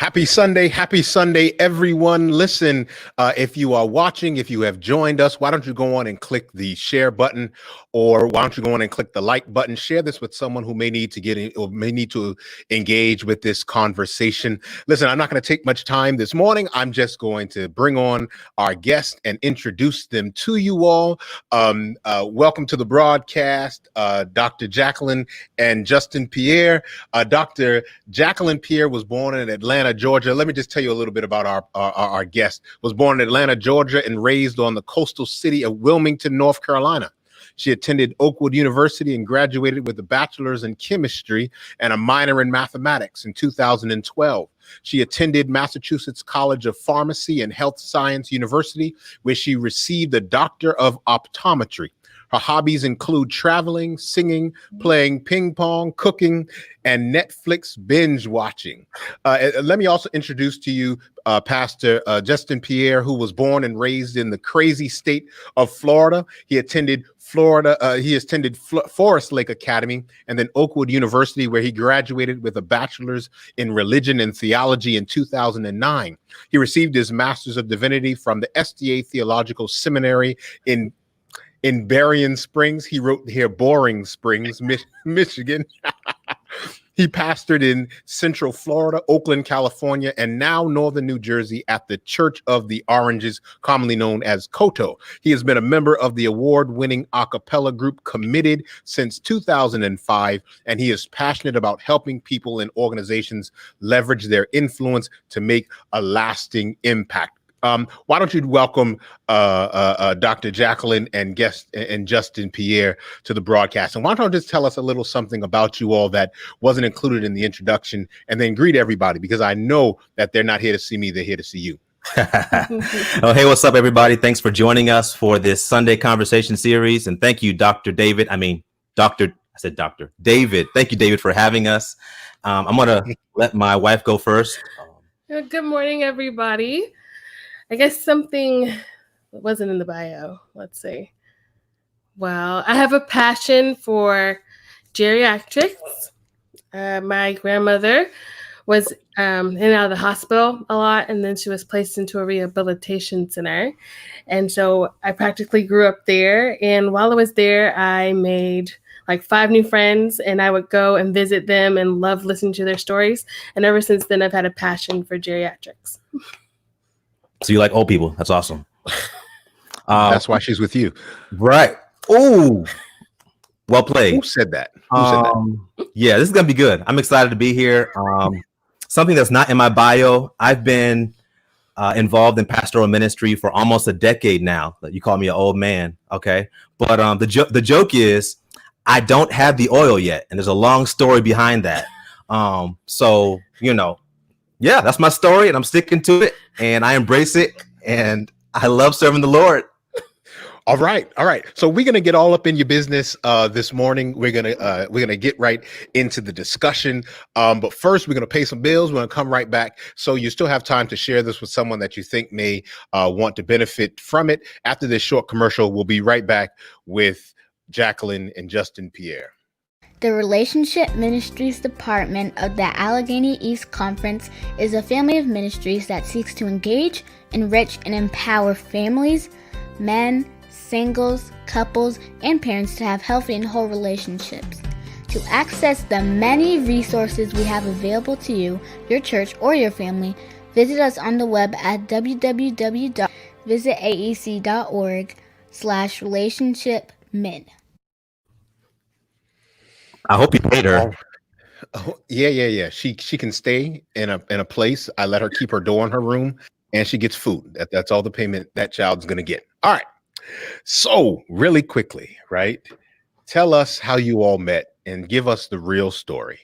Happy Sunday, everyone. Listen, if you are watching, if you have joined us, why don't you go on and click the share button, or why don't you go on and click the like button? Share this with someone who may need to get in or may need to engage with this conversation. Listen, I'm not going to take much time this morning. I'm just going to bring on our guests and introduce them to you all. Welcome to the broadcast, Dr. Jacqueline and Geston Pierre. Dr. Jacqueline Pierre was born in Atlanta, Georgia. Let me just tell you a little bit about our guest. Was born in Atlanta, Georgia, and raised on the coastal city of Wilmington, North Carolina. She attended Oakwood University and graduated with a bachelor's in chemistry and a minor in mathematics in 2012. She attended Massachusetts College of Pharmacy and Health Science University, where she received a Doctor of Optometry. Her hobbies include traveling, singing, playing ping pong, cooking, and Netflix binge watching. Let me also introduce to you Pastor Geston Pierre, who was born and raised in the crazy state of Florida. He attended Forest Lake Academy and then Oakwood University, where he graduated with a bachelor's in religion and theology in 2009. He received his master's of divinity from the SDA Theological Seminary in Berrien Springs. He wrote here Boring Springs, Michigan. He pastored in Central Florida, Oakland, California, and now Northern New Jersey at the Church of the Oranges, commonly known as Koto. He has been a member of the award-winning a cappella group Committed since 2005, and he is passionate about helping people and organizations leverage their influence to make a lasting impact. Why don't you welcome Dr. Jacqueline and Geston Pierre to the broadcast? And why don't you just tell us a little something about you all that wasn't included in the introduction, and then greet everybody, because I know that they're not here to see me, they're here to see you. Oh, hey, what's up, everybody? Thanks for joining us for this Sunday conversation series. And thank you, Dr. David. Dr. David. Thank you, David, for having us. I'm going to let my wife go first. Good morning, everybody. I guess something that wasn't in the bio. Let's see. Well, I have a passion for geriatrics. My grandmother was in and out of the hospital a lot, and then she was placed into a rehabilitation center. And so I practically grew up there. And while I was there, I made like 5 new friends, and I would go and visit them and love listening to their stories. And ever since then, I've had a passion for geriatrics. So you like old people. That's awesome. That's why she's with you. Right. Oh, well played. Who said that? Yeah, this is going to be good. I'm excited to be here. Something that's not in my bio. I've been involved in pastoral ministry for almost a decade now. You call me an old man. Okay. But the joke is I don't have the oil yet. And there's a long story behind that. So, yeah, that's my story, and I'm sticking to it, and I embrace it, and I love serving the Lord. All right. So we're gonna get all up in your business this morning. We're gonna get right into the discussion. But first, we're gonna pay some bills. We're gonna come right back. So you still have time to share this with someone that you think may want to benefit from it. After this short commercial, we'll be right back with Jacqueline and Geston Pierre. The Relationship Ministries Department of the Allegheny East Conference is a family of ministries that seeks to engage, enrich, and empower families, men, singles, couples, and parents to have healthy and whole relationships. To access the many resources we have available to you, your church, or your family, visit us on the web at www.visitaec.org/relationshipmin. I hope you paid her. Oh, yeah. She can stay in a place. I let her keep her door in her room, and she gets food. That's all the payment that child's gonna get. All right. So really quickly, right? Tell us how you all met and give us the real story.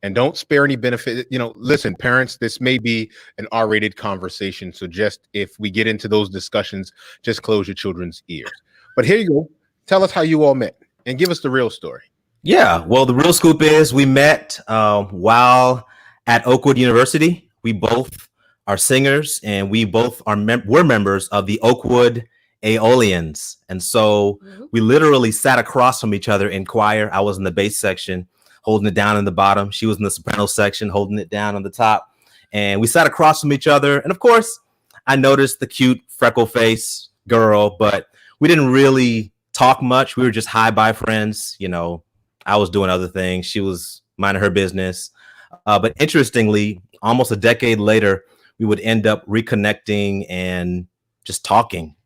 And don't spare any benefit. Listen, parents, this may be an R-rated conversation. So just if we get into those discussions, just close your children's ears. But here you go. Tell us how you all met and give us the real story. Yeah, well, the real scoop is we met while at Oakwood University. We both are singers, and we both we're members of the Oakwood Aeolians. And so we literally sat across from each other in choir. I was in the bass section, holding it down in the bottom. She was in the soprano section, holding it down on the top. and we sat across from each other. And of course, I noticed the cute freckle face girl, but we didn't really talk much. We were just hi-bye friends. You know, I was doing other things. She was minding her business. But interestingly, almost a decade later, we would end up reconnecting and just talking.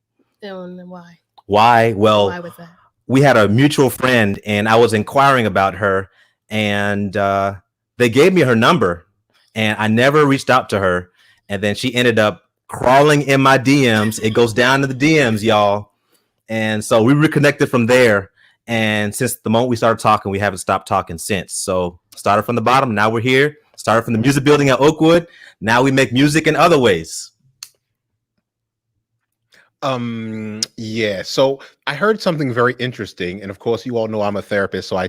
And why? Why? Well, Why was that? we had a mutual friend, and I was inquiring about her, and they gave me her number, and I never reached out to her. And then she ended up crawling in my DMs. It goes down to the DMs, y'all. And so we reconnected from there. And since the moment we started talking, we haven't stopped talking since. So started from the bottom. Now we're here. Started from the music building at Oakwood. Now we make music in other ways. Yeah. So I heard something very interesting, and of course, you all know I'm a therapist, so I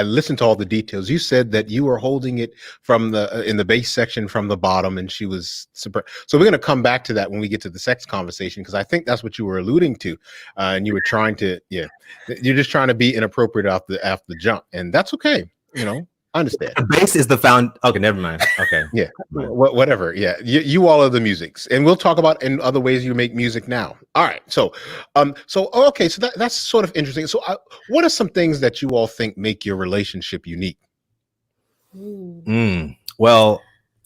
listen to all the details. You said that you were holding it from in the bass section from the bottom, and she was super. So we're going to come back to that when we get to the sex conversation, because I think that's what you were alluding to, and you were trying to, you're just trying to be inappropriate off the jump, and that's okay. You know, I understand. The bass is the found. Okay, never mind. Okay. Yeah. Whatever. Yeah. You all are the musics, and we'll talk about in other ways you make music now. All right. So, okay. So that's sort of interesting. So, what are some things that you all think make your relationship unique? Well,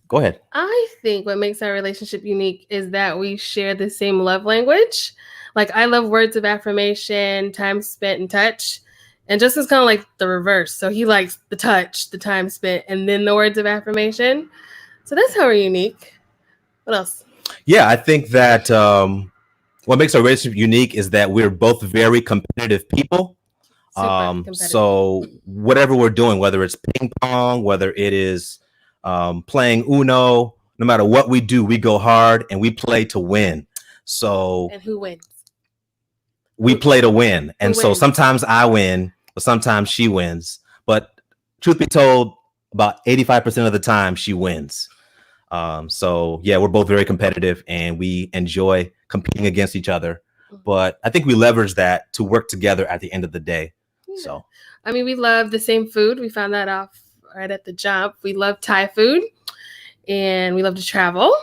go ahead. I think what makes our relationship unique is that we share the same love language. Like, I love words of affirmation, time spent in touch. And Justin's kind of like the reverse. So he likes the touch, the time spent, and then the words of affirmation. So that's how we're unique. What else? Yeah, I think that what makes our relationship unique is that we're both very competitive people. Super competitive. So whatever we're doing, whether it's ping pong, whether it is playing Uno, no matter what we do, we go hard and we play to win. So and who wins? We play to win. And Who so wins? sometimes I win, but sometimes she wins. But truth be told, about 85% of the time she wins. So yeah, we're both very competitive and we enjoy competing against each other. But I think we leverage that to work together at the end of the day. Yeah. So I mean, we love the same food. We found that off right at the jump. We love Thai food and we love to travel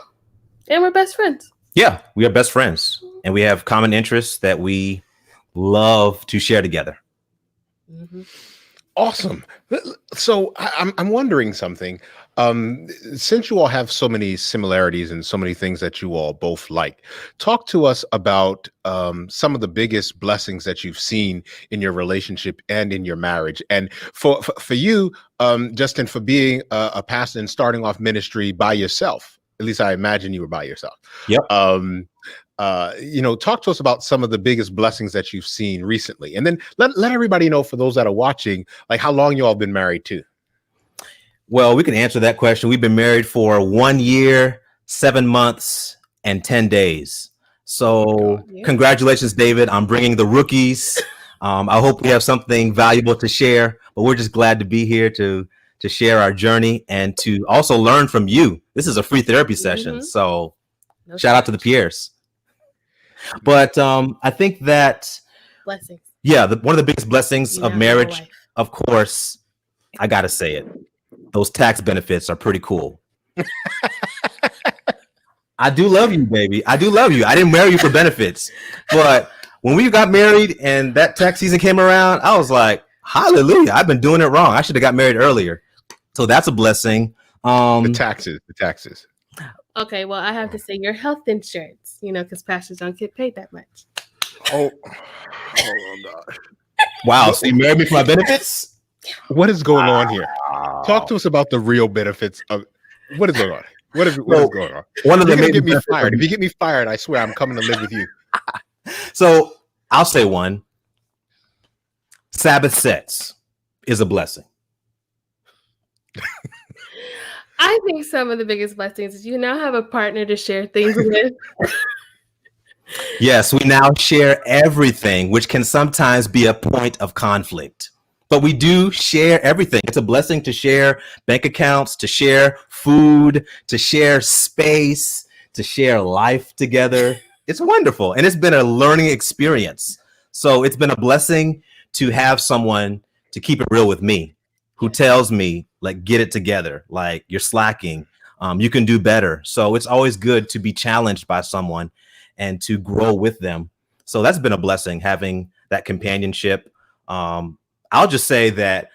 and we're best friends. yeah, we are best friends and we have common interests that we love to share together. Mm-hmm. Awesome. So I'm wondering something. Since you all have so many similarities and so many things that you all both like, talk to us about some of the biggest blessings that you've seen in your relationship and in your marriage. And for you, Justin, for being a pastor and starting off ministry by yourself, at least I imagine you were by yourself. Yep. Talk to us about some of the biggest blessings that you've seen recently. And then let everybody know, for those that are watching, like how long you all been married to. Well, we can answer that question. We've been married for 1 year, 7 months, and 10 days. So Congratulations, David, on bringing the rookies. I hope we have something valuable to share, but we're just glad to be here to share our journey and to also learn from you. This is a free therapy session. So shout out to the Pierres. But I think that Blessings. Yeah, one of the biggest blessings of have marriage, a wife. of course, I got to say it. Those tax benefits are pretty cool. I do love you, baby. I do love you. I didn't marry you for benefits. But when we got married and that tax season came around, I was like, hallelujah, I've been doing it wrong. I should have got married earlier. So that's a blessing. The taxes. Okay, well, I have to say your health insurance, because pastors don't get paid that much. Oh God. Wow. So you married me for my benefits? What is going on here? Talk to us about the real benefits of what is going on. What is going on? One of You're the gonna get me fired. If you get me fired, I swear I'm coming to live with you. So I'll say one. Sabbath sex is a blessing. I think some of the biggest blessings is you now have a partner to share things with. Yes, we now share everything, which can sometimes be a point of conflict. But we do share everything. It's a blessing to share bank accounts, to share food, to share space, to share life together. It's wonderful. And it's been a learning experience. So it's been a blessing to have someone to keep it real with me, who tells me like, get it together. Like, you're slacking. You can do better. So it's always good to be challenged by someone and to grow with them. So that's been a blessing, having that companionship. I'll just say that,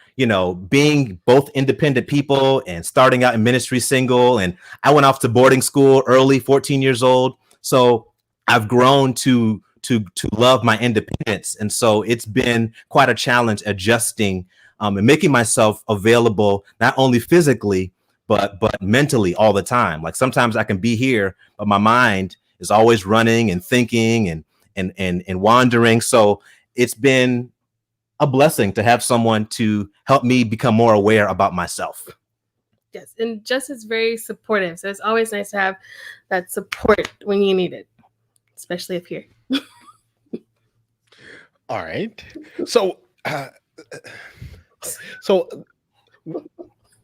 being both independent people and starting out in ministry single, and I went off to boarding school early, 14 years old. So I've grown to love my independence. And so it's been quite a challenge adjusting and making myself available, not only physically, but mentally all the time. Like, sometimes I can be here, but my mind is always running and thinking and wandering. So it's been a blessing to have someone to help me become more aware about myself. Yes, and Justin's very supportive. So it's always nice to have that support when you need it, especially up here. All right. So,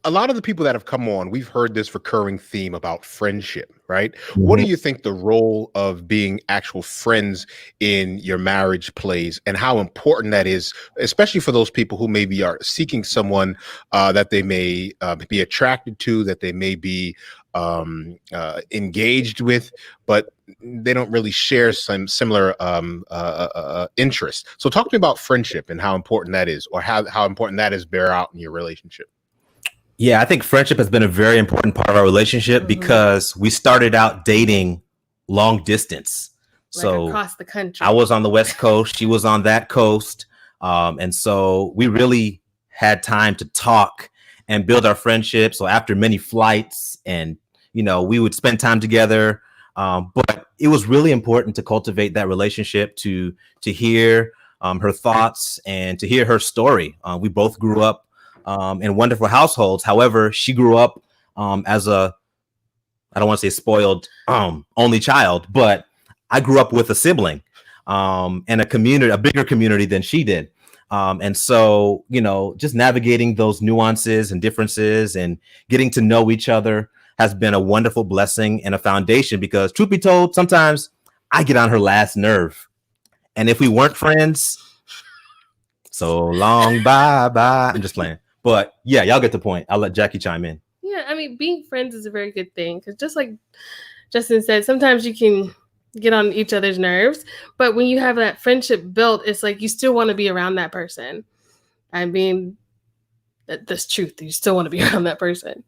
a lot of the people that have come on, we've heard this recurring theme about friendship, right? Mm-hmm. What do you think the role of being actual friends in your marriage plays, and how important that is, especially for those people who maybe are seeking someone that they may be attracted to, that they may be engaged with, but they don't really share some similar interests. So talk to me about friendship and how important that is, or how important that is bear out in your relationship. Yeah, I think friendship has been a very important part of our relationship, because we started out dating long distance. Like, so across the country. I was on the West Coast, she was on that coast. And so we really had time to talk and build our friendship. So after many flights, and, we would spend time together. But it was really important to cultivate that relationship, to hear her thoughts and to hear her story. We both grew up in wonderful households. However, she grew up as I don't want to say spoiled only child, but I grew up with a sibling and a bigger community than she did. And so, just navigating those nuances and differences and getting to know each other has been a wonderful blessing and a foundation, because truth be told, sometimes I get on her last nerve. And if we weren't friends, so long, bye. I'm just playing. But yeah, y'all get the point. I'll let Jackie chime in. Yeah, I mean, being friends is a very good thing, because just like Justin said, sometimes you can get on each other's nerves, but when you have that friendship built, it's like you still want to be around that person. I mean, that's truth. You still want to be around that person.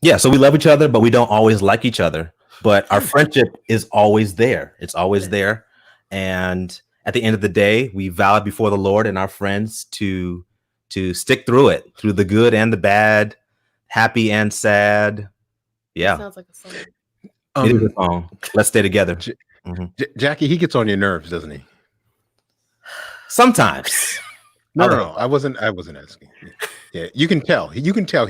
Yeah, so we love each other, but we don't always like each other. But our friendship is always there. It's always there. And at the end of the day, we vowed before the Lord and our friends to stick through it, through the good and the bad, happy and sad. Yeah. That sounds like a song. It is a song. Let's stay together. Jackie, he gets on your nerves, doesn't he? Sometimes. No. I wasn't asking. Yeah, you can tell he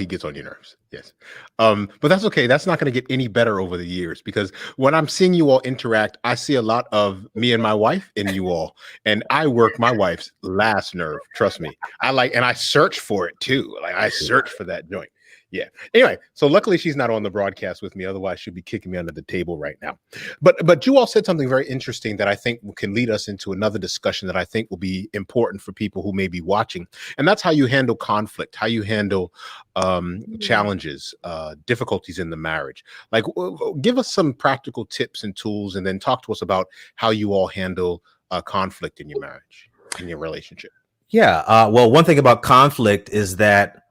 gets on your nerves. Yes. But that's okay. That's not going to get any better over the years, because when I'm seeing you all interact, I see a lot of me and my wife in you all, and I work my wife's last nerve. Trust me. I search for it too. Like, I search for that joint. Yeah. Anyway, so luckily she's not on the broadcast with me. Otherwise, she'd be kicking me under the table right now. But you all said something very interesting that I think can lead us into another discussion that I think will be important for people who may be watching. And that's how you handle conflict, how you handle challenges, difficulties in the marriage. Like, give us some practical tips and tools, and then talk to us about how you all handle conflict in your marriage, in your relationship. Yeah. Well, one thing about conflict is that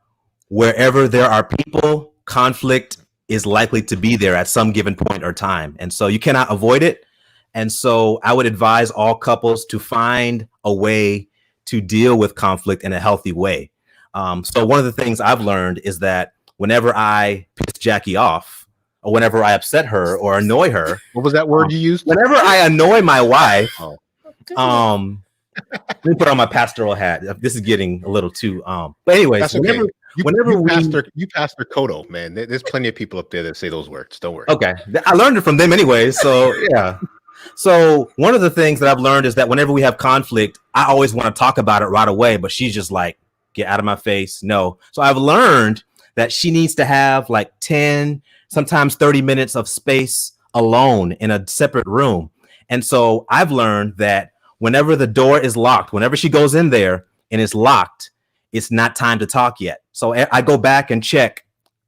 wherever there are people, conflict is likely to be there at some given point or time. And so you cannot avoid it. And so I would advise all couples to find a way to deal with conflict in a healthy way. So one of the things I've learned is that whenever I piss Jackie off, or whenever I upset her or annoy her. What was that word you used? Whenever I annoy my wife, let me put on my pastoral hat. This is getting a little too, but anyways, that's okay. Whenever you pastor Kodo, man. There's plenty of people up there that say those words. Don't worry. Okay. I learned it from them anyway. So yeah. So one of the things that I've learned is that whenever we have conflict, I always want to talk about it right away, but she's just like, get out of my face. No. So I've learned that she needs to have like 10, sometimes 30 minutes of space alone in a separate room. And so I've learned that whenever the door is locked, whenever she goes in there and it's locked, it's not time to talk yet. So I go back and check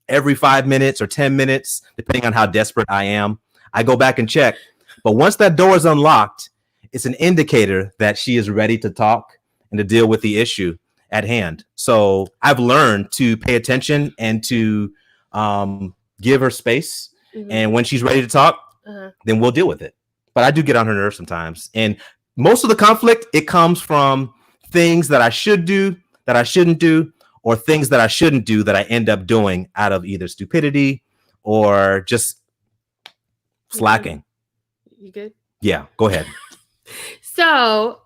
every 5 minutes or 10 minutes, depending on how desperate I am. I go back and check. But once that door is unlocked, it's an indicator that she is ready to talk and to deal with the issue at hand. So I've learned to pay attention and to give her space. Mm-hmm. And when she's ready to talk, then we'll deal with it. But I do get on her nerves sometimes. And most of the conflict, it comes from things that I should do, that I shouldn't do, or things that I shouldn't do that I end up doing out of either stupidity or just slacking. You good? Yeah, go ahead. So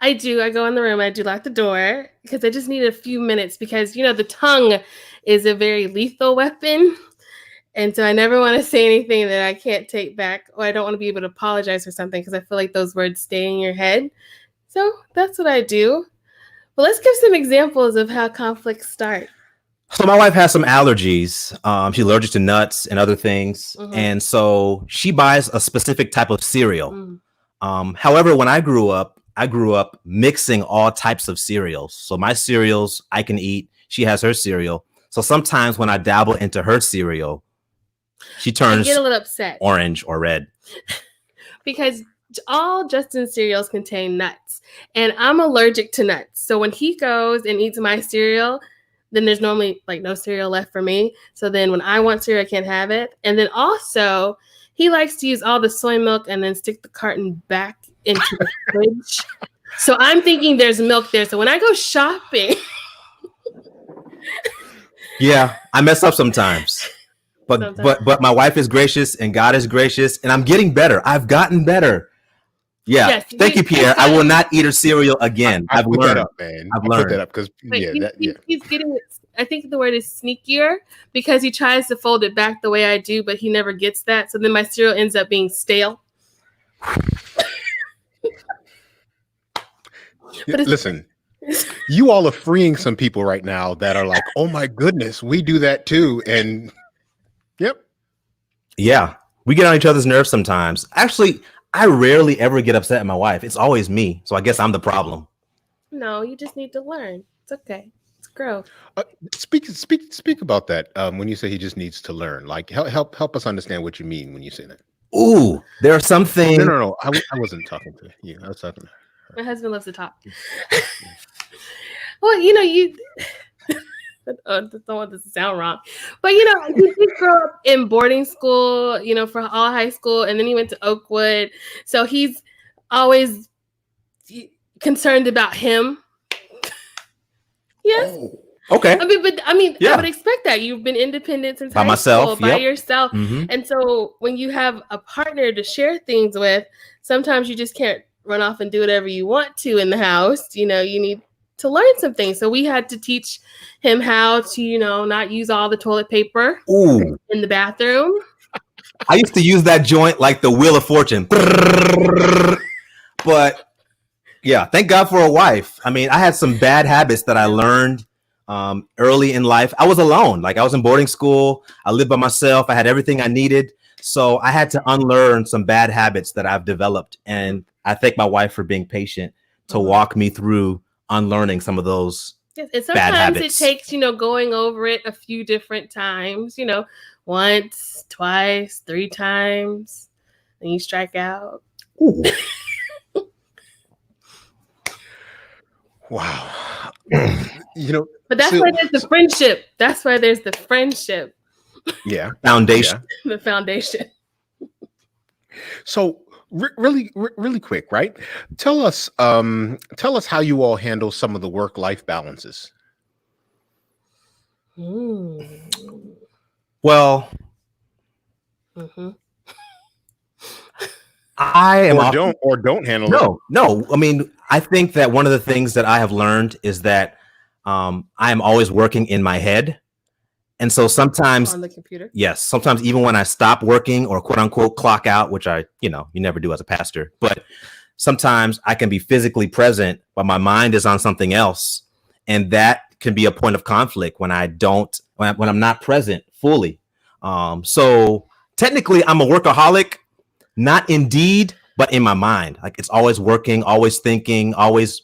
I go in the room, I do lock the door because I just need a few minutes because, the tongue is a very lethal weapon. And so I never want to say anything that I can't take back, or I don't want to be able to apologize for something because I feel like those words stay in your head. So that's what I do. Well, let's give some examples of how conflicts start. So my wife has some allergies. She's allergic to nuts and other things. Mm-hmm. And so she buys a specific type of cereal. Mm. However, when I grew up mixing all types of cereals. So my cereals I can eat. She has her cereal. So sometimes when I dabble into her cereal, she turns I get a little upset. Orange or red. Because all Justin's cereals contain nuts. And I'm allergic to nuts. So when he goes and eats my cereal, then there's normally no cereal left for me. So then when I want cereal, I can't have it. And then also, he likes to use all the soy milk and then stick the carton back into the fridge. So I'm thinking there's milk there. So when I go shopping. Yeah, I mess up sometimes. But my wife is gracious and God is gracious. And I'm getting better. I've gotten better. Yeah. Yes, thank you, Pierre. I will not eat a cereal again. I've learned. That up, man. I've learned. Put that up because he's getting. I think the word is sneakier because he tries to fold it back the way I do, but he never gets that. So then my cereal ends up being stale. Listen, you all are freeing some people right now that are like, "Oh my goodness, we do that too." And yep, yeah, we get on each other's nerves sometimes. Actually, I rarely ever get upset at my wife. It's always me. So I guess I'm the problem. No, you just need to learn. It's okay. It's growth. Speak about that. When you say he just needs to learn, like help us understand what you mean when you say that. Ooh, there are some things. No. I wasn't talking to you. I was talking to her. My husband loves to talk. Well, you. I don't want this to sound wrong, but he did grow up in boarding school, for all high school, and then he went to Oakwood. So he's always concerned about him. Yes. Oh, okay. Yeah. I would expect that. You've been independent since high school, by yourself. Mm-hmm. And so when you have a partner to share things with, sometimes you just can't run off and do whatever you want to in the house. You need to learn some things. So we had to teach him how to, not use all the toilet paper in the bathroom. I used to use that joint like the Wheel of Fortune. But yeah, thank God for a wife. I mean, I had some bad habits that I learned early in life. I was alone. I was in boarding school. I lived by myself. I had everything I needed. So I had to unlearn some bad habits that I've developed. And I thank my wife for being patient to walk me through unlearning some of those and sometimes it takes, going over it a few different times, once, twice, 3 times, and you strike out. Wow. But that's why there's the friendship. That's why there's the friendship. Yeah. Foundation. Yeah. The foundation. So really quick, right? Tell us how you all handle some of the work-life balances. Well, I am don't handle it. No. I mean, I think that one of the things that I have learned is that I am always working in my head. And so sometimes on the computer. Yes. Sometimes even when I stop working or quote unquote clock out, which you never do as a pastor, but sometimes I can be physically present, but my mind is on something else. And that can be a point of conflict when when I'm not present fully. So technically I'm a workaholic, not in deed, but in my mind. It's always working, always thinking, always,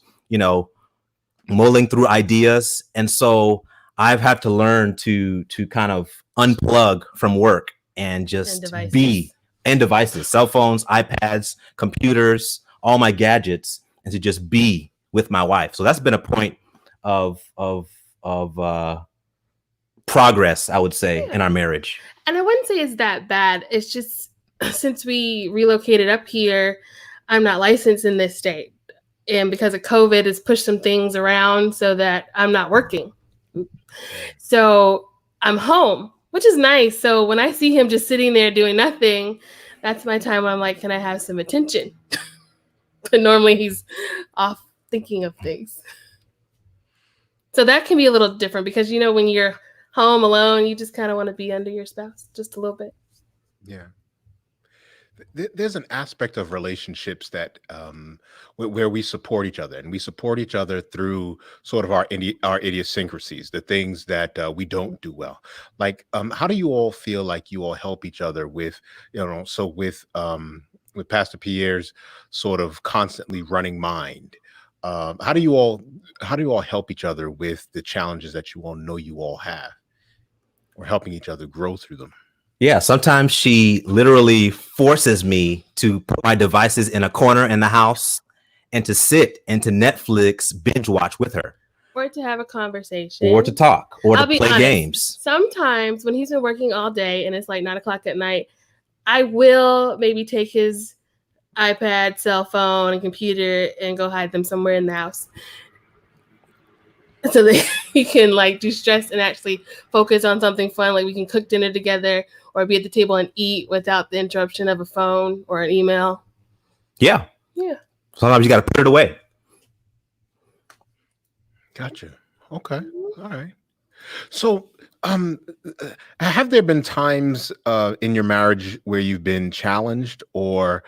mulling through ideas. And so I've had to learn to kind of unplug from work and just be, and devices, cell phones, iPads, computers, all my gadgets, and to just be with my wife. So that's been a point of progress, I would say, in our marriage. And I wouldn't say it's that bad. It's just since we relocated up here, I'm not licensed in this state. And because of COVID, it's pushed some things around so that I'm not working. So I'm home, which is nice. So when I see him just sitting there doing nothing, that's my time when I'm like, can I have some attention? But normally he's off thinking of things. So that can be a little different because, when you're home alone, you just kind of want to be under your spouse just a little bit. Yeah. There's an aspect of relationships that where we support each other, and we support each other through sort of our idiosyncrasies, the things that we don't do well. Like, how do you all feel like you all help each other with, with Pastor Pierre's sort of constantly running mind? How do you all help each other with the challenges that you all know you all have, or helping each other grow through them? Yeah, sometimes she literally forces me to put my devices in a corner in the house and to sit and to Netflix binge watch with her. Or to have a conversation. Or to talk. Or to play honest, games. Sometimes when he's been working all day and it's like 9:00 at night, I will maybe take his iPad, cell phone, and computer and go hide them somewhere in the house. So that he can de-stress and actually focus on something fun. Like we can cook dinner together or be at the table and eat without the interruption of a phone or an email. Yeah. Yeah. Sometimes you got to put it away. Gotcha. Okay. All right. So, have there been times in your marriage where you've been challenged, or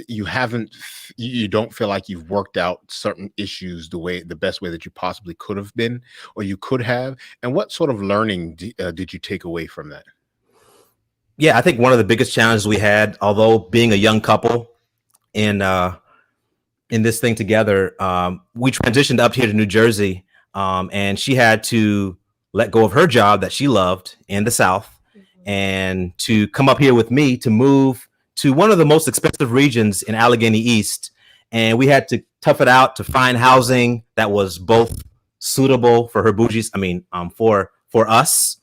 you don't feel like you've worked out certain issues the best way that you possibly could have been, or you could have? And what sort of learning did you take away from that? Yeah, I think one of the biggest challenges we had, although being a young couple in this thing together, we transitioned up here to New Jersey, and she had to let go of her job that she loved in the South, and to come up here with me to move to one of the most expensive regions in Allegheny East. And we had to tough it out to find housing that was both suitable for her bougies. For us.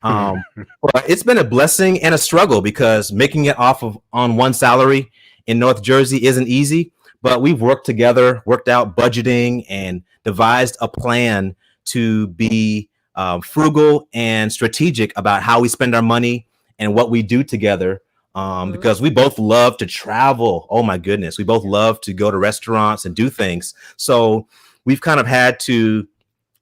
But it's been a blessing and a struggle because making it on one salary in North Jersey isn't easy, but we've worked out budgeting and devised a plan to be frugal and strategic about how we spend our money and what we do together. Because we both love to travel. Oh my goodness. We both love to go to restaurants and do things. So we've kind of had to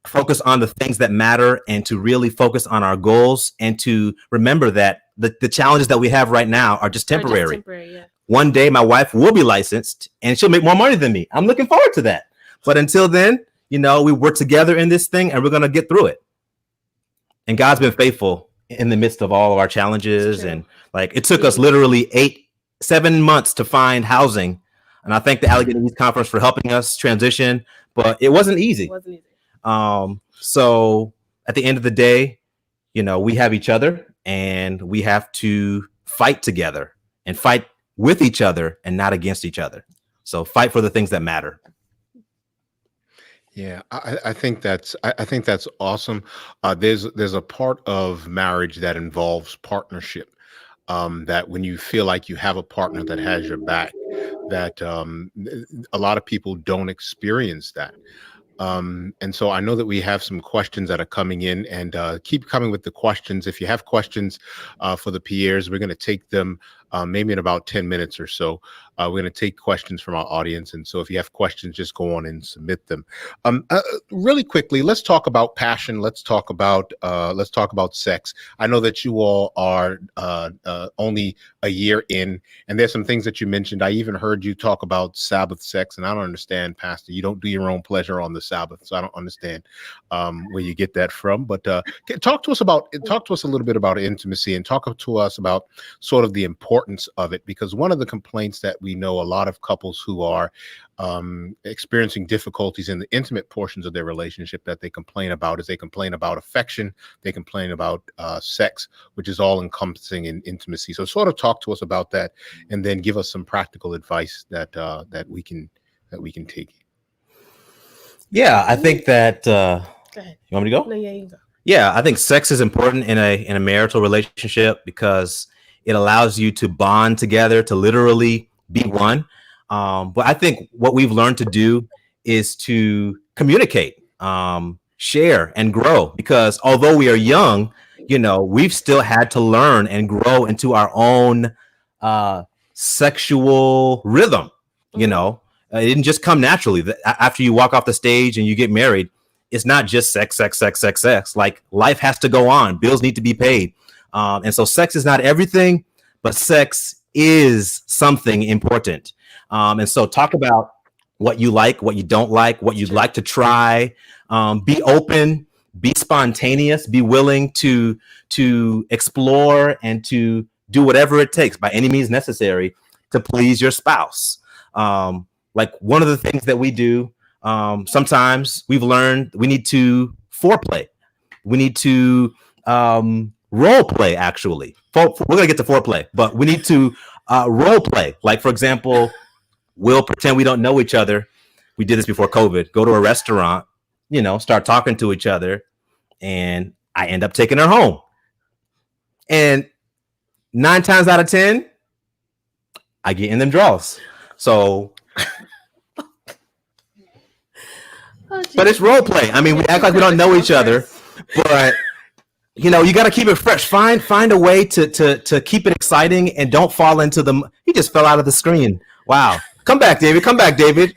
focus on the things that matter and to really focus on our goals and to remember that the challenges that we have right now are just temporary. Yeah. One day my wife will be licensed and she'll make more money than me. I'm looking forward to that. But until then, we work together in this thing and we're going to get through it. And God's been faithful in the midst of all of our challenges. And it took us literally 7 months to find housing. And I thank the Allegheny East Conference for helping us transition, but it wasn't easy. So at the end of the day, we have each other and we have to fight together and fight with each other and not against each other. So fight for the things that matter. Yeah, I think that's awesome. There's a part of marriage that involves partnership. That when you feel like you have a partner that has your back, that a lot of people don't experience that. And so I know that we have some questions that are coming in, and keep coming with the questions. If you have questions for the Pierres, we're going to take them maybe in about 10 minutes or so. We're going to take questions from our audience. And so if you have questions, just go on and submit them. Really quickly, let's talk about passion. Let's talk about sex. I know that you all are only a year in, and there's some things that you mentioned. I even heard you talk about Sabbath sex, and I don't understand, Pastor. You don't do your own pleasure on the Sabbath, so I don't understand where you get that from. But talk to us a little bit about intimacy, and talk to us about sort of the importance importance of it, because one of the complaints that we know a lot of couples who are experiencing difficulties in the intimate portions of their relationship that they complain about is they complain about affection, they complain about sex, which is all encompassing in intimacy. So sort of talk to us about that, and then give us some practical advice that we can take. Yeah, I think that. Go ahead. You want me to go? No, yeah, you go. Yeah, I think sex is important in a marital relationship because it allows you to bond together, to literally be one. But I think what we've learned to do is to communicate, share, and grow. Because although we are young, we've still had to learn and grow into our own sexual rhythm. It didn't just come naturally. After you walk off the stage and you get married, it's not just sex, sex, sex, sex, sex. Like, life has to go on. Bills need to be paid. And so sex is not everything, but sex is something important. And so talk about what you like, what you don't like, what you'd like to try. Be open, be spontaneous, be willing to explore and to do whatever it takes by any means necessary to please your spouse. Like, one of the things that we do, sometimes we've learned we need to foreplay. We need to role play, actually. We're going to get to foreplay, but we need to role play. Like, for example, we'll pretend we don't know each other. We did this before COVID. Go to a restaurant, start talking to each other, and I end up taking her home. And 9 times out of 10, I get in them draws. So... But it's role play. I mean, we act like we don't know each other, but you got to keep it fresh. Find a way to keep it exciting and don't fall into the. He just fell out of the screen. Wow. Come back, David.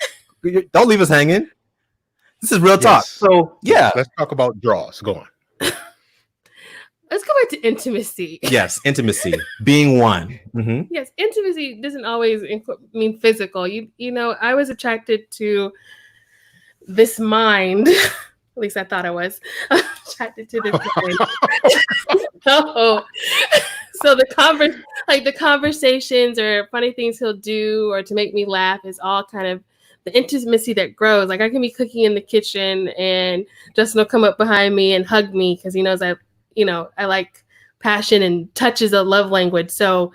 Don't leave us hanging. This is real talk. Yes. So yeah, Let's talk about draws. Go on. Let's go back to intimacy. Yes, intimacy, being one. Mm-hmm. Yes, intimacy doesn't always mean physical. I was attracted to this mind, at least I thought I was attracted to this mind. So the conversations or funny things he'll do or to make me laugh is all kind of the intimacy that grows. Like, I can be cooking in the kitchen and Justin will come up behind me and hug me because he knows I like passion, and touch is a love language. So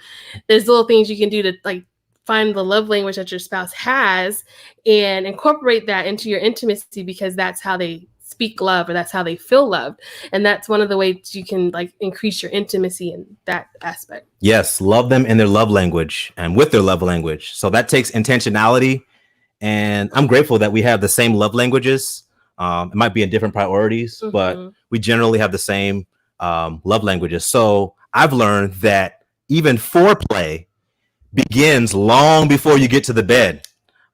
there's little things you can do to like find the love language that your spouse has and incorporate that into your intimacy, because that's how they speak love, or that's how they feel loved. And that's one of the ways you can like increase your intimacy in that aspect. Yes, love them in their love language and with their love language. So that takes intentionality. And I'm grateful that we have the same love languages. It might be in different priorities, but we generally have the same love languages. So I've learned that even foreplay begins long before you get to the bed.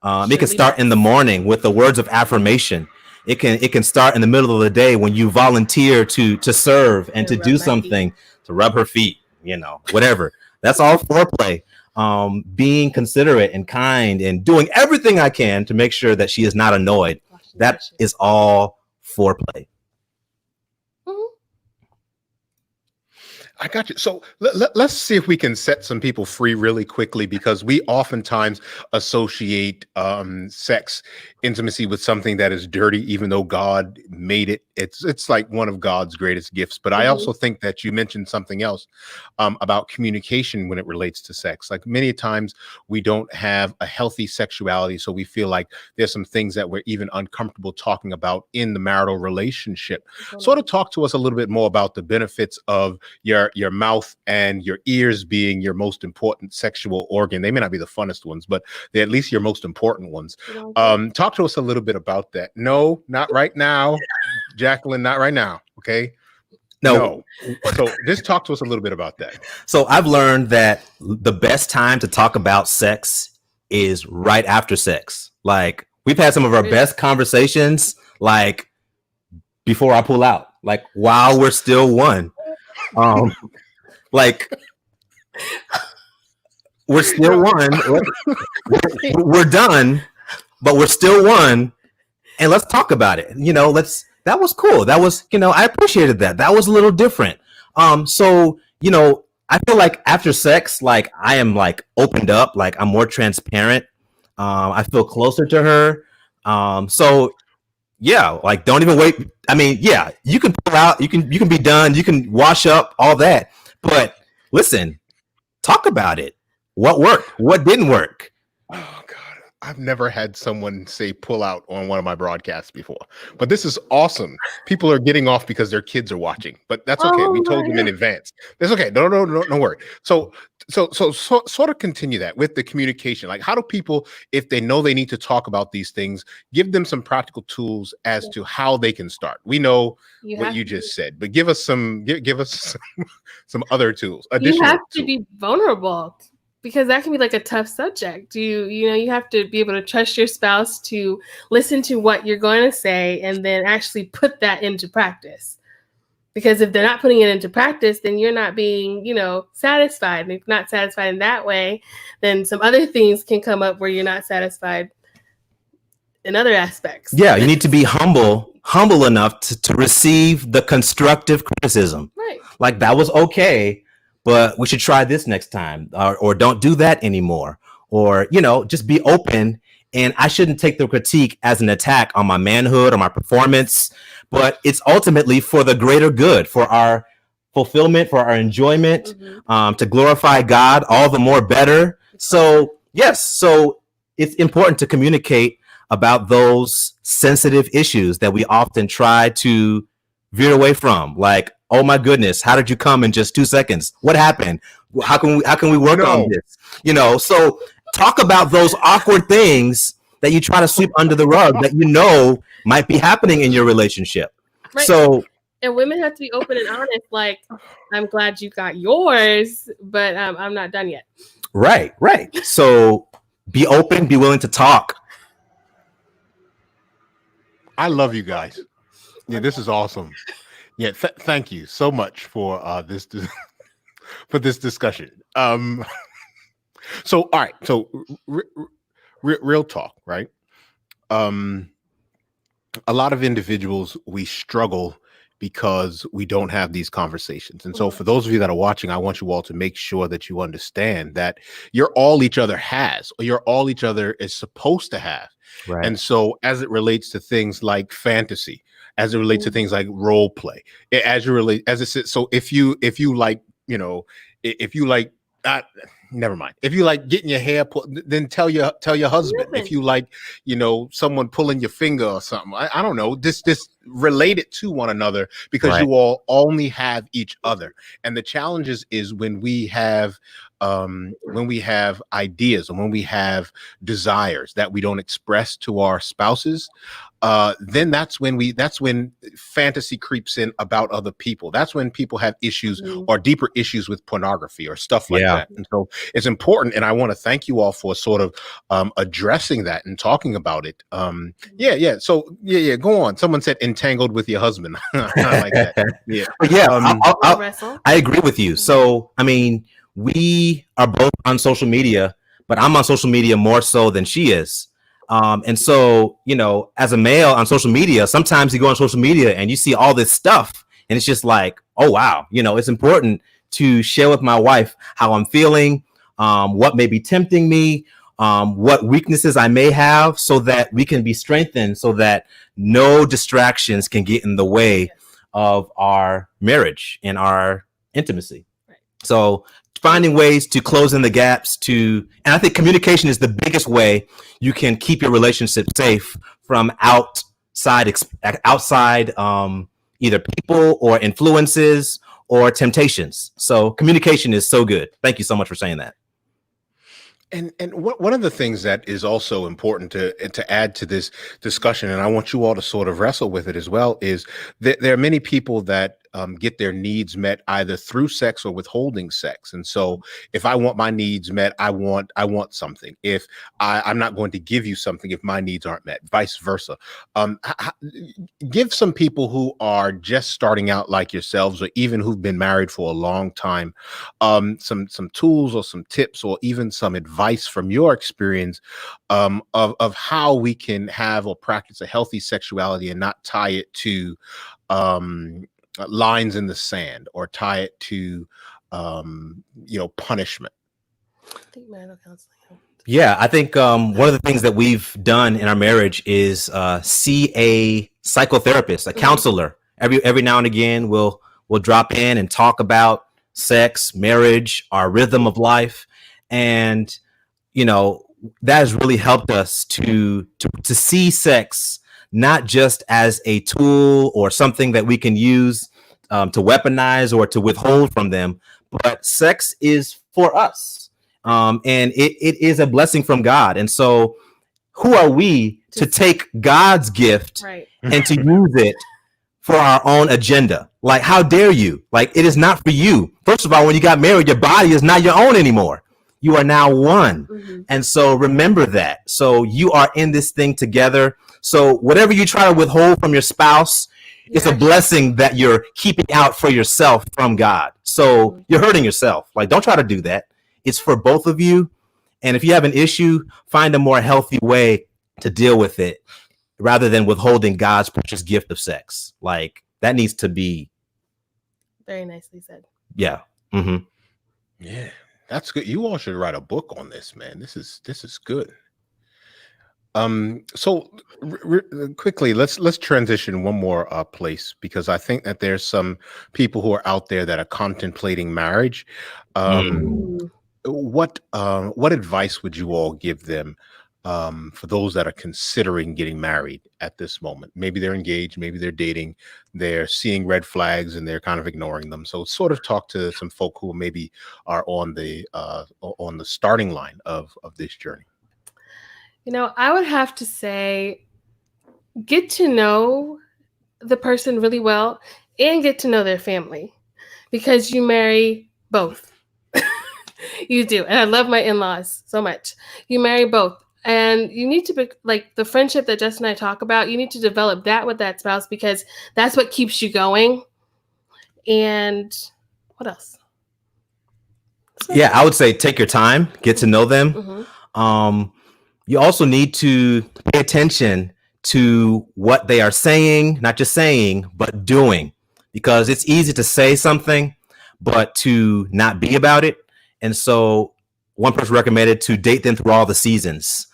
It can start in the morning with the words of affirmation. It can start in the middle of the day when you volunteer to serve and to do something, to rub her feet, whatever. That's all foreplay. Being considerate and kind and doing everything I can to make sure that she is not annoyed. That is all foreplay. I got you. So let's see if we can set some people free really quickly, because we oftentimes associate sex, intimacy with something that is dirty, even though God made it. It's like one of God's greatest gifts. But I also think that you mentioned something else about communication when it relates to sex. Like, many times we don't have a healthy sexuality, so we feel like there's some things that we're even uncomfortable talking about in the marital relationship. Sort of talk to us a little bit more about the benefits of your mouth and your ears being your most important sexual organ. They may not be the funnest ones, but they're at least your most important ones. Talk to us a little bit about that. No, not right now, Jacqueline, not right now. Okay. No. So just talk to us a little bit about that. So I've learned that the best time to talk about sex is right after sex. Like, we've had some of our best conversations, like, before I pull out, like, while we're still one. Like, we're still one. We're done, but we're still one. And let's talk about it. That was cool. That was, I appreciated that. That was a little different. So, I feel like after sex, like I am like opened up, like I'm more transparent. I feel closer to her. So yeah, like don't even wait. I mean, yeah, you can pull out, you can be done, you can wash up, all that. But listen, talk about it. What worked? What didn't work? Oh God, I've never had someone say pull out on one of my broadcasts before, but this is awesome. People are getting off because their kids are watching, but that's okay. Oh We told my them in God. advance. That's okay. No, no worry. So sort of continue that with the communication. Like, how do people, if they know they need to talk about these things, give them some practical tools as to how they can start? We know You what have you to, just said, but give us give us some other tools, you additional have to tools. be vulnerable because that can be like a tough subject. You have to be able to trust your spouse to listen to what you're going to say and then actually put that into practice. Because if they're not putting it into practice, then you're not being, satisfied. And if not satisfied in that way, then some other things can come up where you're not satisfied in other aspects. Yeah, you need to be humble enough to receive the constructive criticism. Right. Like that was okay, but we should try this next time, or don't do that anymore, or just be open. And I shouldn't take the critique as an attack on my manhood or my performance, but it's ultimately for the greater good, for our fulfillment, for our enjoyment, to glorify God, all the more better. So yes, so it's important to communicate about those sensitive issues that we often try to veer away from. Like, oh my goodness, how did you come in just 2 seconds? What happened? How can we work on this? So talk about those awkward things that you try to sweep under the rug that might be happening in your relationship. Right. So, and women have to be open and honest. Like, I'm glad you got yours, but I'm not done yet. Right. So be open, be willing to talk. I love you guys. Yeah, this is awesome. Yeah, thank you so much for this for this discussion. So all right, so real talk, right? A lot of individuals, we struggle because we don't have these conversations. And so for those of you that are watching, I want you all to make sure that you understand that you're all each other has, or you're all each other is supposed to have. Right. And so as it relates to things like fantasy, as it relates to things like role play, so if you like, if you like never mind. If you like getting your hair put, then tell your husband. If you like, someone pulling your finger or something, I don't know, this relate it to one another, because you all only have each other. And the challenge is when we have ideas and when we have desires that we don't express to our spouses, then that's when fantasy creeps in about other people. That's when people have issues or deeper issues with pornography or stuff like that. And so it's important. And I want to thank you all for sort of addressing that and talking about it. So go on. Someone said entangled with your husband. I like that. I agree with you. So, I mean, we are both on social media, but I'm on social media more so than she is. And so, as a male on social media, sometimes you go on social media and you see all this stuff and it's just like, oh, wow. It's important to share with my wife how I'm feeling, what may be tempting me, what weaknesses I may have, so that we can be strengthened, so that no distractions can get in the way of our marriage and our intimacy. So finding ways to close in the gaps and I think communication is the biggest way you can keep your relationship safe from outside either people or influences or temptations. So communication is so good. Thank you so much for saying that. And one of the things that is also important to add to this discussion, and I want you all to sort of wrestle with it as well, is that there are many people that get their needs met either through sex or withholding sex. And so if I want my needs met, I want something. If I'm not going to give you something if my needs aren't met, vice versa. Give some people who are just starting out like yourselves, or even who've been married for a long time, some tools or some tips or even some advice from your experience of how we can have or practice a healthy sexuality and not tie it to lines in the sand, or tie it to punishment. I think marital counseling helps. Yeah, I think one of the things that we've done in our marriage is see a psychotherapist, a counselor. Every now and again, we'll drop in and talk about sex, marriage, our rhythm of life, and that has really helped us to see sex not just as a tool or something that we can use to weaponize or to withhold from them, but sex is for us. And it is a blessing from God. And so who are we to take God's gift and to use it for our own agenda? Like, how dare you? Like, it is not for you. First of all, when you got married, your body is not your own anymore. You are now one. And so remember that. So you are in this thing together. So whatever you try to withhold from your spouse, it's a blessing that you're keeping out for yourself from God. So you're hurting yourself. Like, don't try to do that. It's for both of you. And if you have an issue, find a more healthy way to deal with it rather than withholding God's precious gift of sex. Like, that needs to be. Very nicely said. Yeah. Yeah, that's good. You all should write a book on this, man. This is good. So quickly, let's transition one more place, because I think that there's some people who are out there that are contemplating marriage. What advice would you all give them for those that are considering getting married at this moment? Maybe they're engaged, maybe they're dating, they're seeing red flags and they're kind of ignoring them. So sort of talk to some folk who maybe are on the starting line of this journey. I would have to say, get to know the person really well and get to know their family, because you marry both. You do. And I love my in-laws so much. You marry both. And you need to be like the friendship that Justin and I talk about. You need to develop that with that spouse, because that's what keeps you going. And what else? Yeah, I would say take your time, get to know them. You also need to pay attention to what they are saying, not just saying, but doing, because it's easy to say something, but to not be about it. And so one person recommended to date them through all the seasons,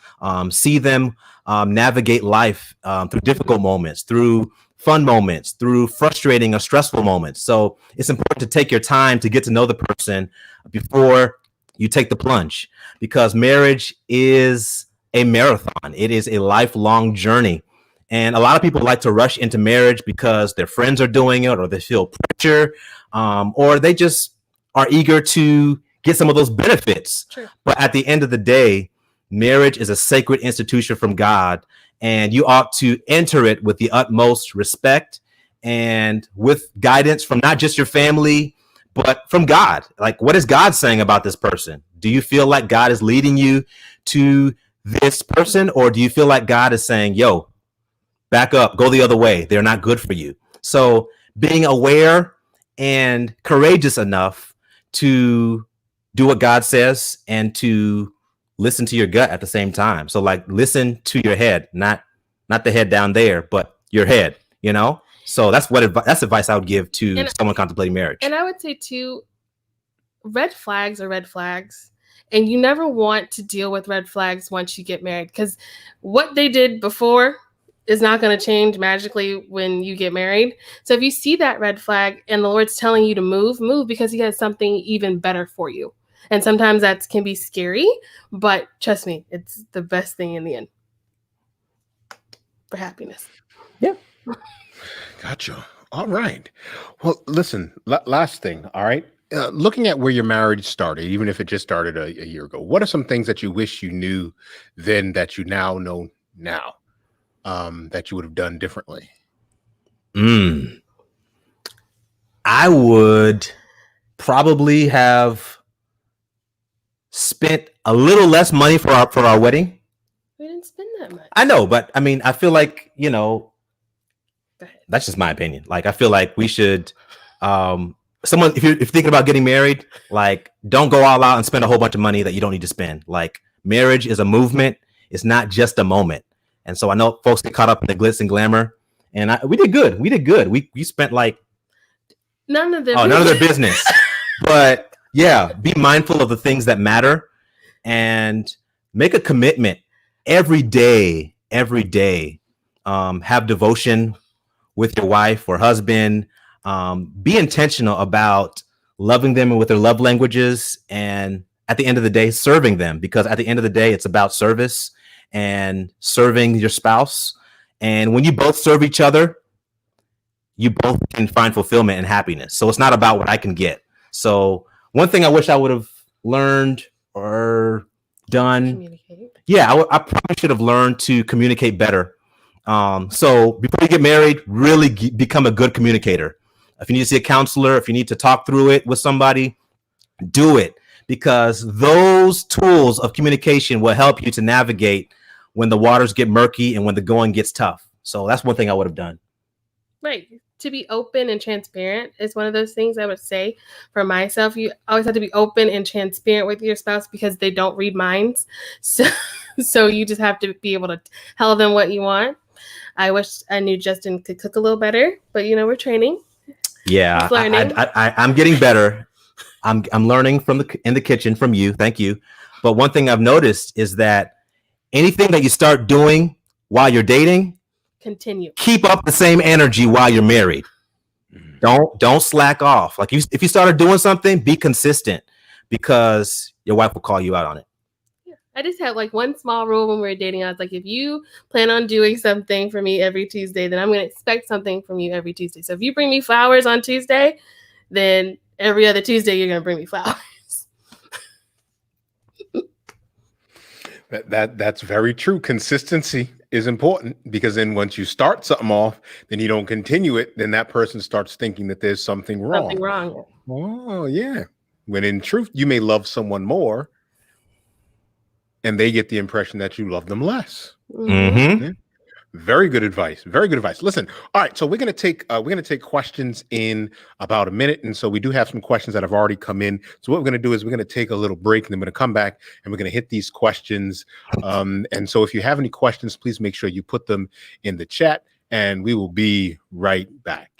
see them navigate life through difficult moments, through fun moments, through frustrating or stressful moments. So it's important to take your time to get to know the person before you take the plunge, because marriage is a marathon. It is a lifelong journey. And a lot of people like to rush into marriage because their friends are doing it, or they feel pressure, or they just are eager to get some of those benefits. True. But at the end of the day, marriage is a sacred institution from God, and you ought to enter it with the utmost respect and with guidance from not just your family, but from God. Like, what is God saying about this person? Do you feel like God is leading you to this person, or do you feel like God is saying, yo, back up, go the other way, they're not good for you? So being aware and courageous enough to do what God says and to listen to your gut at the same time. So like, listen to your head, not the head down there, but your head, So that's advice I would give to someone contemplating marriage. And I would say too, red flags are red flags. And you never want to deal with red flags once you get married, because what they did before is not going to change magically when you get married. So if you see that red flag and the Lord's telling you to move, because he has something even better for you. And sometimes that can be scary, but trust me, it's the best thing in the end for happiness. Yeah. Gotcha. All right. Well, listen, last thing. All right. Looking at where your marriage started, even if it just started a year ago, what are some things that you wish you knew then that you now know now that you would have done differently? I would probably have spent a little less money for our wedding. We didn't spend that much. I know, but I mean, I feel like, that's just my opinion. Like, I feel like we should, if you're thinking about getting married, like, don't go all out and spend a whole bunch of money that you don't need to spend. Like, marriage is a movement. It's not just a moment. And so I know folks get caught up in the glitz and glamour, and we did good. We spent like none of their business. But yeah, be mindful of the things that matter and make a commitment every day. Have devotion with your wife or husband. Be intentional about loving them with their love languages, and at the end of the day, serving them, because at the end of the day, it's about service and serving your spouse. And when you both serve each other, you both can find fulfillment and happiness. So it's not about what I can get. So one thing I wish I would have learned or done, Communicate. yeah, I probably should have learned to communicate better. So before you get married, really become a good communicator. If you need to see a counselor, if you need to talk through it with somebody, do it, because those tools of communication will help you to navigate when the waters get murky and when the going gets tough. So that's one thing I would have done. Right. To be open and transparent is one of those things I would say for myself. You always have to be open and transparent with your spouse because they don't read minds. So you just have to be able to tell them what you want. I wish I knew Justin could cook a little better, but we're training. Yeah, I'm getting better. I'm learning in the kitchen from you. Thank you. But one thing I've noticed is that anything that you start doing while you're dating, continue. Keep up the same energy while you're married. Don't slack off. Like if you started doing something, be consistent, because your wife will call you out on it. Yeah. I just had like one small rule when we were dating. I was like, if you plan on doing something for me every Tuesday, then I'm going to expect something from you every Tuesday. So if you bring me flowers on Tuesday, then every other Tuesday you're going to bring me flowers. That's very true. Consistency is important, because then once you start something off, then you don't continue it, then that person starts thinking that there's something wrong. Something wrong. Oh, yeah. When in truth, you may love someone more and they get the impression that you love them less. Mm-hmm. Yeah. Very good advice. Very good advice. Listen, all right. So we're gonna take questions in about a minute, and so we do have some questions that have already come in. So what we're gonna do is we're gonna take a little break, and then we're gonna come back and we're gonna hit these questions. And so if you have any questions, please make sure you put them in the chat, and we will be right back.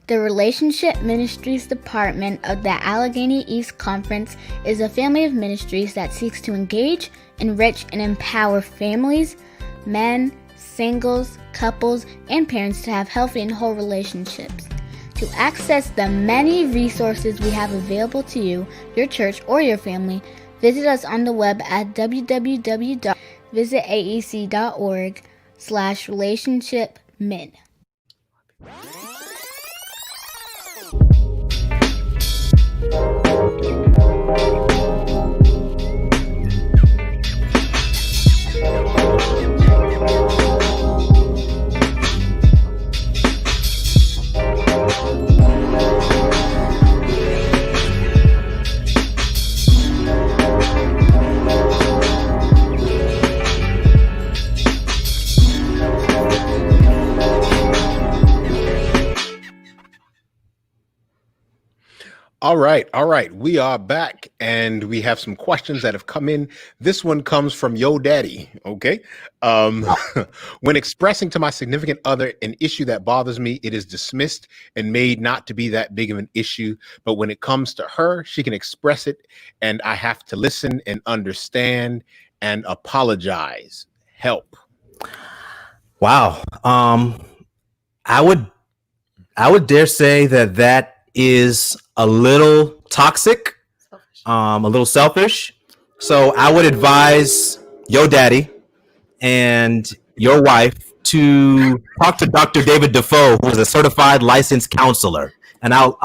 The Relationship Ministries Department of the Allegheny East Conference is a family of ministries that seeks to engage, enrich, and empower families, men, singles, couples, and parents to have healthy and whole relationships. To access the many resources we have available to you, your church, or your family, visit us on the web at www.visitaec.org/relationshipmin. All right. We are back, and we have some questions that have come in. This one comes from Yo Daddy. Okay. When expressing to my significant other an issue that bothers me, it is dismissed and made not to be that big of an issue. But when it comes to her, she can express it, and I have to listen and understand and apologize. Help. Wow. I would dare say that is a little toxic, a little selfish. So I would advise your daddy and your wife to talk to Dr. David Defoe, who is a certified licensed counselor, and I'll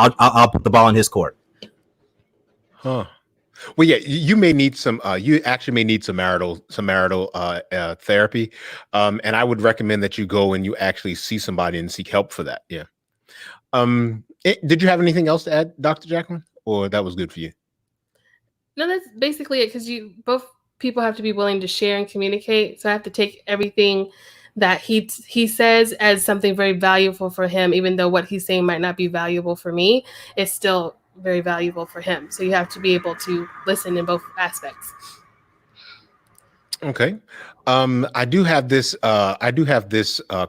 put the ball in his court. Huh. Well, yeah, you may need some. You actually may need some marital therapy, and I would recommend that you go and you actually see somebody and seek help for that. Yeah. Did you have anything else to add, Dr. Jacqueline, or that was good for you? No, that's basically it, because both people have to be willing to share and communicate. So I have to take everything that he says as something very valuable for him, even though what he's saying might not be valuable for me. It's still very valuable for him. So you have to be able to listen in both aspects. Okay. I do have this.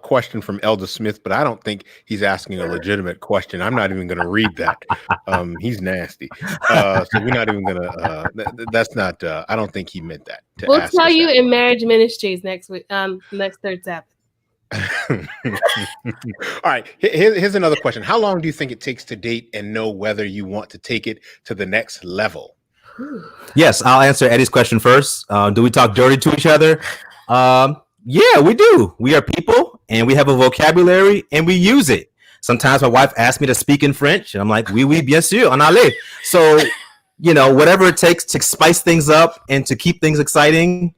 Question from Elder Smith, but I don't think he's asking a legitimate question. I'm not even going to read that. He's nasty. So we're not even going to. That's not. I don't think he meant that to We'll ask tell us you that. in marriage ministries next week. Next third Sabbath. All right. Here's another question. How long do you think it takes to date and know whether you want to take it to the next level? Yes, I'll answer Eddie's question first. Do we talk dirty to each other? Yeah, we do. We are people and we have a vocabulary and we use it. Sometimes my wife asks me to speak in French and I'm like, oui, bien sûr, en allez. So, whatever it takes to spice things up and to keep things exciting,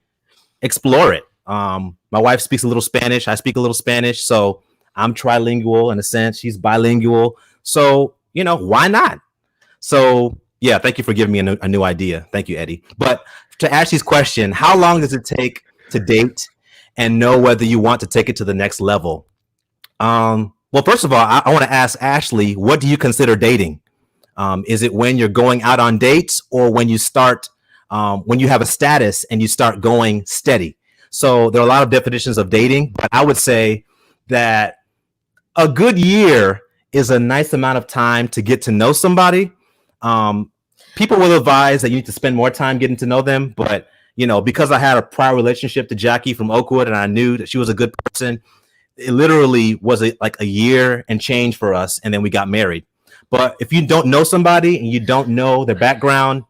explore it. My wife speaks a little Spanish. I speak a little Spanish. So I'm trilingual in a sense. She's bilingual. So, why not? So, yeah, thank you for giving me a new idea. Thank you, Eddie. But to Ashley's question, how long does it take to date and know whether you want to take it to the next level? Well, first of all, I want to ask Ashley, what do you consider dating? Is it when you're going out on dates or when you start, when you have a status and you start going steady? So there are a lot of definitions of dating, but I would say that a good year is a nice amount of time to get to know somebody. People will advise that you need to spend more time getting to know them, but because I had a prior relationship to Jackie from Oakwood and I knew that she was a good person, it literally was like a year and change for us, and then we got married. But if you don't know somebody and you don't know their background,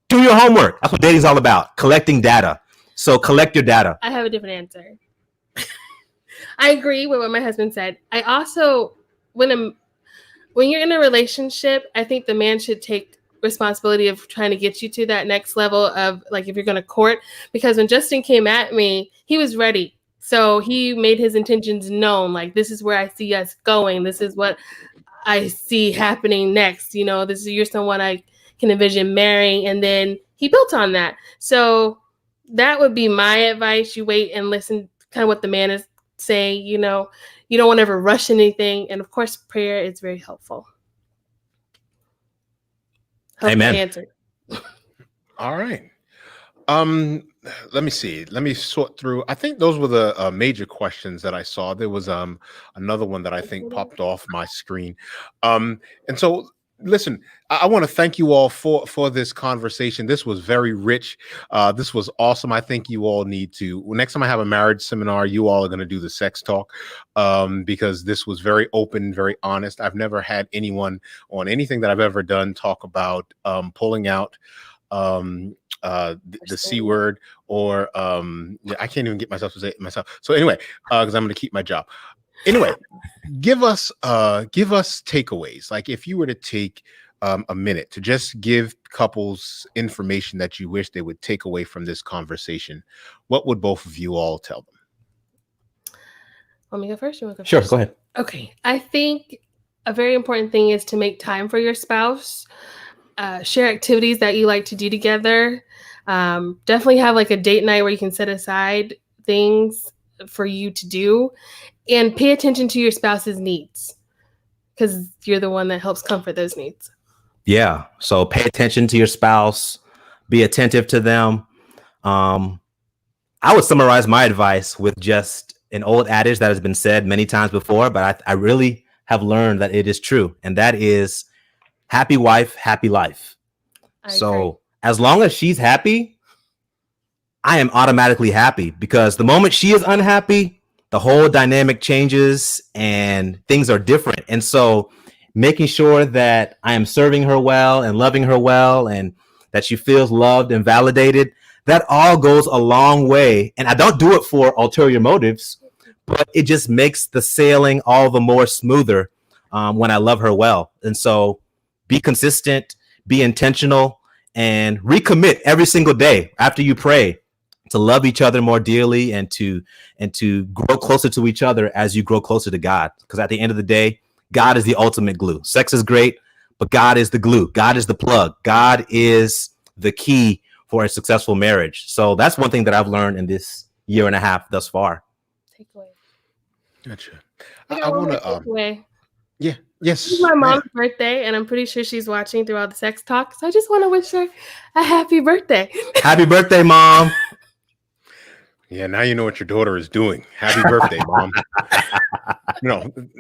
do your homework. That's what dating's all about, collecting data. So collect your data. I have a different answer. I agree with what my husband said. I also, when you're in a relationship, I think the man should take responsibility of trying to get you to that next level of, like, if you're going to court, because when Justin came at me, he was ready. So he made his intentions known. Like, this is where I see us going. This is what I see happening next. You're someone I can envision marrying. And then he built on that. So that would be my advice. You wait and listen kind of what the man is saying. You don't want to ever rush anything. And of course, prayer is very helpful. Amen. Answered. All right. Let me see. Let me sort through. I think those were the major questions that I saw. There was another one that I think popped off my screen. And so, listen, I want to thank you all for this conversation. This was very rich. This was awesome. I think you all need to, next time I have a marriage seminar, you all are going to do the sex talk, because this was very open, very honest. I've never had anyone on anything that I've ever done talk about pulling out the C word, or I can't even get myself to say it myself. So anyway, because I'm going to keep my job. Anyway, give us takeaways. Like, if you were to take a minute to just give couples information that you wish they would take away from this conversation, what would both of you all tell them? Want me to go first? You want to go Sure, first? go ahead. Okay. I think a very important thing is to make time for your spouse. Share activities that you like to do together. Definitely have like a date night where you can set aside things for you to do, and pay attention to your spouse's needs, because you're the one that helps comfort those needs. Yeah. So pay attention to your spouse, be attentive to them. I would summarize my advice with just an old adage that has been said many times before, but I really have learned that it is true. And that is, happy wife, happy life. So agree. As long as she's happy, I am automatically happy, because the moment she is unhappy, the whole dynamic changes and things are different. And so making sure that I am serving her well and loving her well, and that she feels loved and validated, that all goes a long way. And I don't do it for ulterior motives, but it just makes the sailing all the more smoother when I love her well. And so be consistent, be intentional, and recommit every single day after you pray to love each other more dearly and to grow closer to each other as you grow closer to God. Because at the end of the day, God is the ultimate glue. Sex is great, but God is the glue. God is the plug. God is the key for a successful marriage. So that's one thing that I've learned in this year and a half thus far. Takeaway. Gotcha. I want to yeah. Yes. It's my mom's birthday, and I'm pretty sure she's watching through all the sex talk. So I just want to wish her a happy birthday. Happy birthday, Mom. Yeah, now you know what your daughter is doing. Happy birthday, Mom.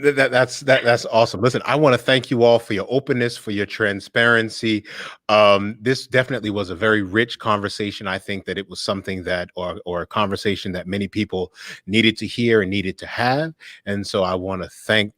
That's awesome. Listen, I want to thank you all for your openness, for your transparency. This definitely was a very rich conversation. I think that it was something that, or a conversation that many people needed to hear and needed to have. And so I want to thank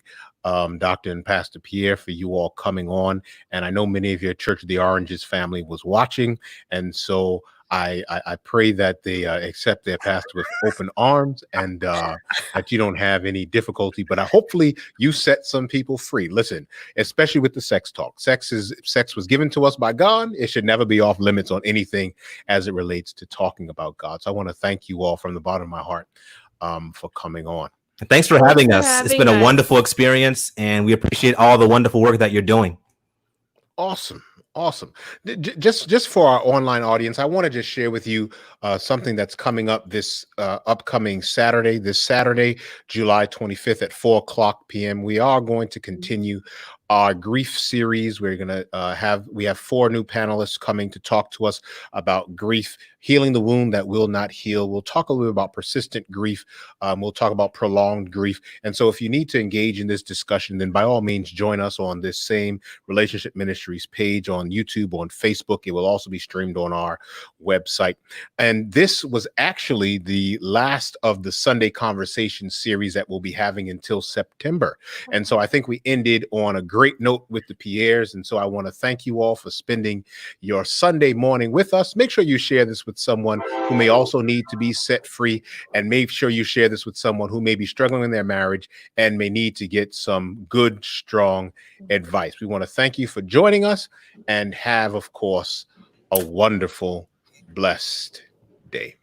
Dr. and Pastor Pierre for you all coming on. And I know many of your Church of the Oranges family was watching. And so I pray that they accept their pastor with open arms, and that you don't have any difficulty. But hopefully you set some people free. Listen, especially with the sex talk. Sex was given to us by God. It should never be off limits on anything as it relates to talking about God. So I want to thank you all from the bottom of my heart for coming on. Thanks for having us. It's been a wonderful experience, and we appreciate all the wonderful work that you're doing. Awesome. Just for our online audience, I want to just share with you something that's coming up this upcoming Saturday. This Saturday, July 25th at 4:00 p.m. We are going to continue our grief series. We're going to we have 4 new panelists coming to talk to us about grief, healing the wound that will not heal. We'll talk a little bit about persistent grief. We'll talk about prolonged grief. And so if you need to engage in this discussion, then by all means, join us on this same Relationship Ministries page on YouTube, on Facebook. It will also be streamed on our website. And this was actually the last of the Sunday Conversation series that we'll be having until September. And so I think we ended on a great note with the Pierres. And so I want to thank you all for spending your Sunday morning with us. Make sure you share this with someone who may also need to be set free, and make sure you share this with someone who may be struggling in their marriage and may need to get some good, strong advice. We want to thank you for joining us, and have, of course, a wonderful, blessed day.